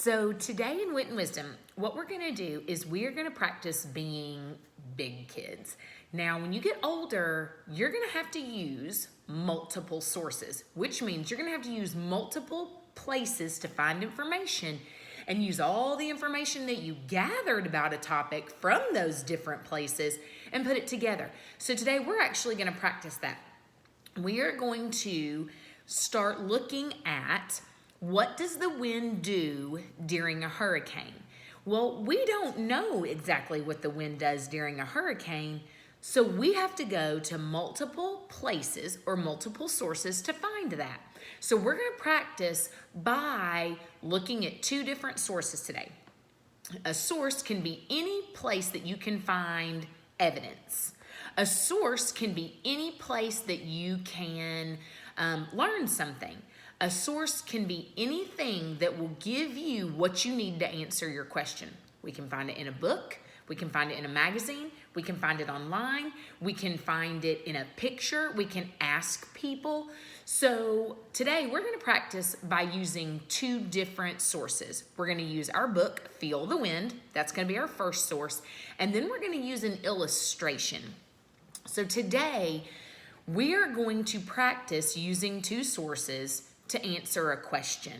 So today in Wit and Wisdom, what we're going to do is we are going to practice being big kids. Now, when you get older, you're going to have to use multiple sources, which means you're going to have to use multiple places to find information and use all the information that you gathered about a topic from those different places and put it together. So today we're actually going to practice that. We are going to start looking at what does the wind do during a hurricane? Well, we don't know exactly what the wind does during a hurricane, so we have to go to multiple places or multiple sources to find that. So we're going to practice by looking at two different sources today. A source can be any place that you can find evidence. A source can be any place that you can learn something. A source can be anything that will give you what you need to answer your question. We can find it in a book. We can find it in a magazine. We can find it online. We can find it in a picture. We can ask people. So today we're going to practice by using two different sources. We're going to use our book, Feel the Wind. That's going to be our first source. And then we're going to use an illustration. So today we are going to practice using two sources to answer a question.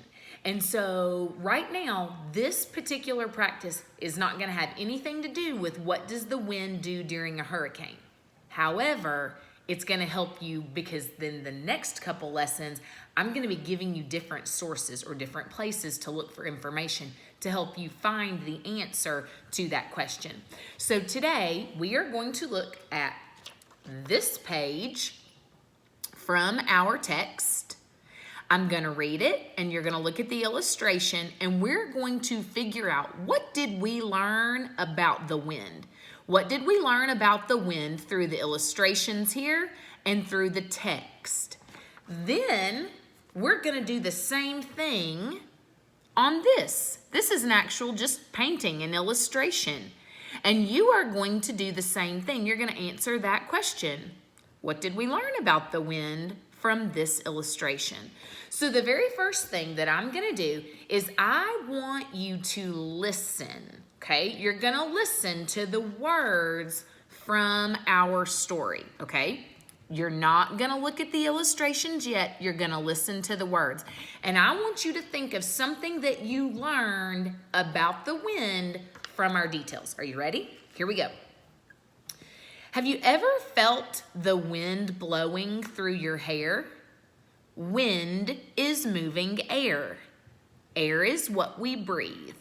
And so right now, this particular practice is not going to have anything to do with what does the wind do during a hurricane. However, it's going to help you because then the next couple lessons, I'm going to be giving you different sources or different places to look for information to help you find the answer to that question. So today, we are going to look at this page from our text. I'm going to read it, and you're going to look at the illustration, and we're going to figure out what did we learn about the wind? What did we learn about the wind through the illustrations here and through the text? Then we're going to do the same thing on this. This is an actual just painting, an illustration. And you are going to do the same thing. You're going to answer that question. What did we learn about the wind from this illustration? So the very first thing that I'm going to do is I want you to listen, okay? You're going to listen to the words from our story, okay? You're not going to look at the illustrations yet. You're going to listen to the words. And I want you to think of something that you learned about the wind from our details. Are you ready? Here we go. Have you ever felt the wind blowing through your hair? Wind is moving air. Air is what we breathe.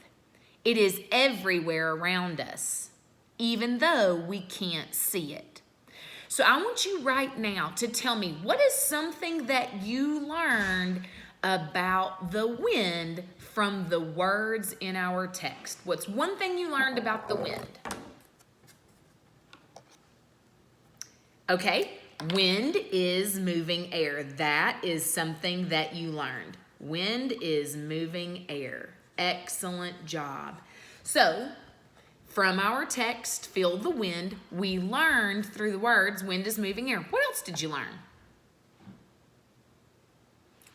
It is everywhere around us, even though we can't see it. So I want you right now to tell me, what is something that you learned about the wind from the words in our text? What's one thing you learned about the wind? Okay, wind is moving air. That is something that you learned. Wind is moving air. Excellent job. So, from our text, Feel the Wind, we learned through the words, wind is moving air. What else did you learn?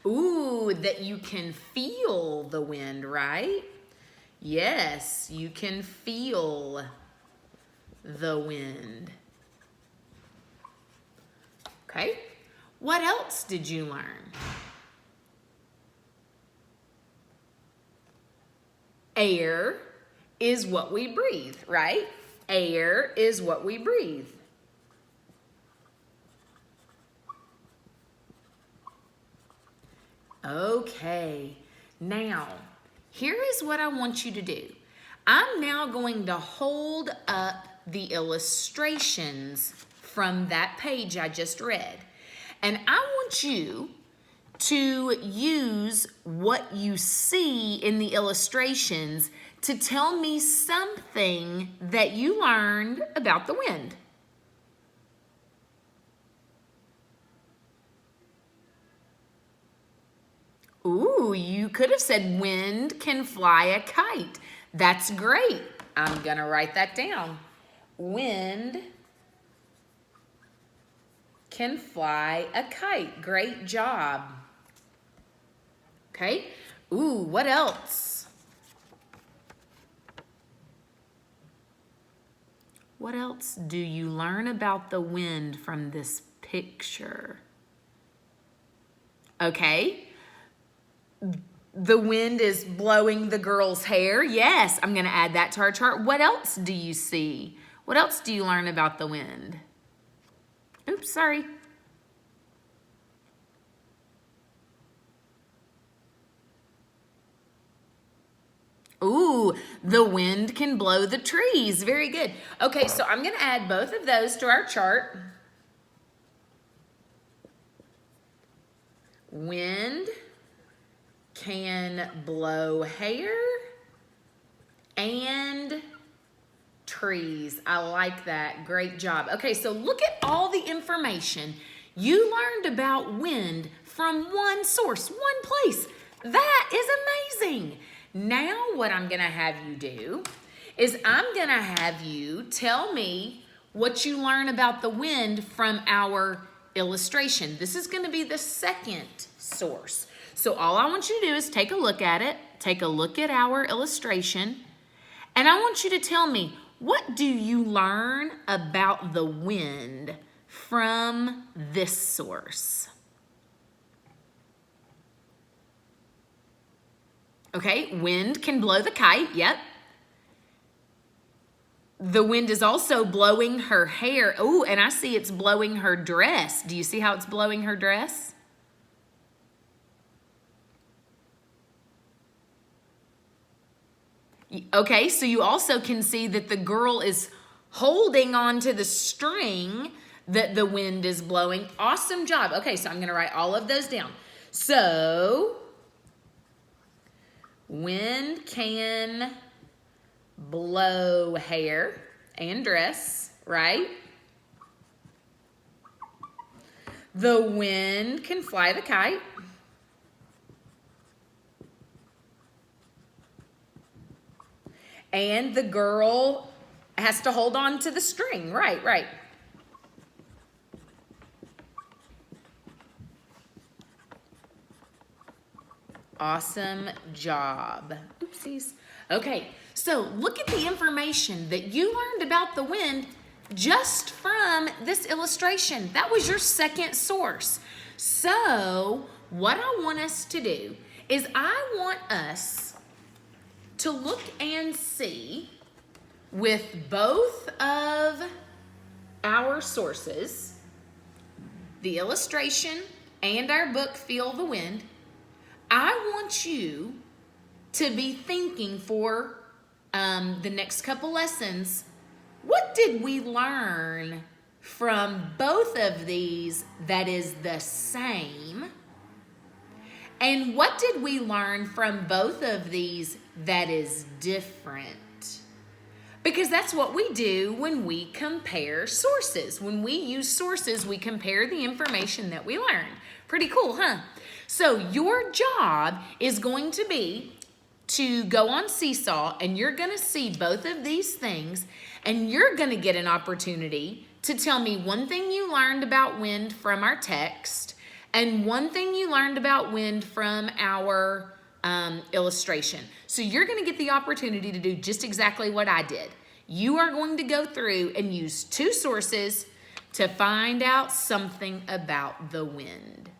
Ooh, that you can feel the wind, right? Yes, you can feel the wind. Okay, what else did you learn? Air is what we breathe, right? Air is what we breathe. Okay, now, here is what I want you to do. I'm now going to hold up the illustrations from that page I just read. And I want you to use what you see in the illustrations to tell me something that you learned about the wind. Ooh, you could have said wind can fly a kite. That's great. I'm going to write that down. Wind can fly a kite. Great job. Okay. Ooh, what else? What else do you learn about the wind from this picture? Okay. The wind is blowing the girl's hair. Yes, I'm going to add that to our chart. What else do you see? What else do you learn about the wind? Oops, sorry. Ooh, the wind can blow the trees. Very good. Okay, so I'm going to add both of those to our chart. Wind can blow hair and trees. I like that. Great job. Okay, so look at all the information you learned about wind from one source, one place. That is amazing. Now what I'm going to have you do is I'm going to have you tell me what you learn about the wind from our illustration. This is going to be the second source. So all I want you to do is take a look at it, take a look at our illustration, and I want you to tell me, what do you learn about the wind from this source? Okay, wind can blow the kite, yep. The wind is also blowing her hair. Oh, and I see it's blowing her dress. Do you see how it's blowing her dress? Okay, so you also can see that the girl is holding on to the string that the wind is blowing. Awesome job. Okay, so I'm going to write all of those down. So, wind can blow hair and dress, right? The wind can fly the kite. And the girl has to hold on to the string. Right, right. Awesome job. Oopsies. Okay, so look at the information that you learned about the wind just from this illustration. That was your second source. So what I want us to do is I want us to look and see with both of our sources, the illustration and our book, Feel the Wind, I want you to be thinking for the next couple lessons, what did we learn from both of these that is the same? And what did we learn from both of these that is different? Because that's what we do when we compare sources. When we use sources, we compare the information that we learn. Pretty cool, huh? So your job is going to be to go on Seesaw, and you're going to see both of these things, and you're going to get an opportunity to tell me one thing you learned about wind from our text, and one thing you learned about wind from our illustration. So you're going to get the opportunity to do just exactly what I did. You are going to go through and use two sources to find out something about the wind.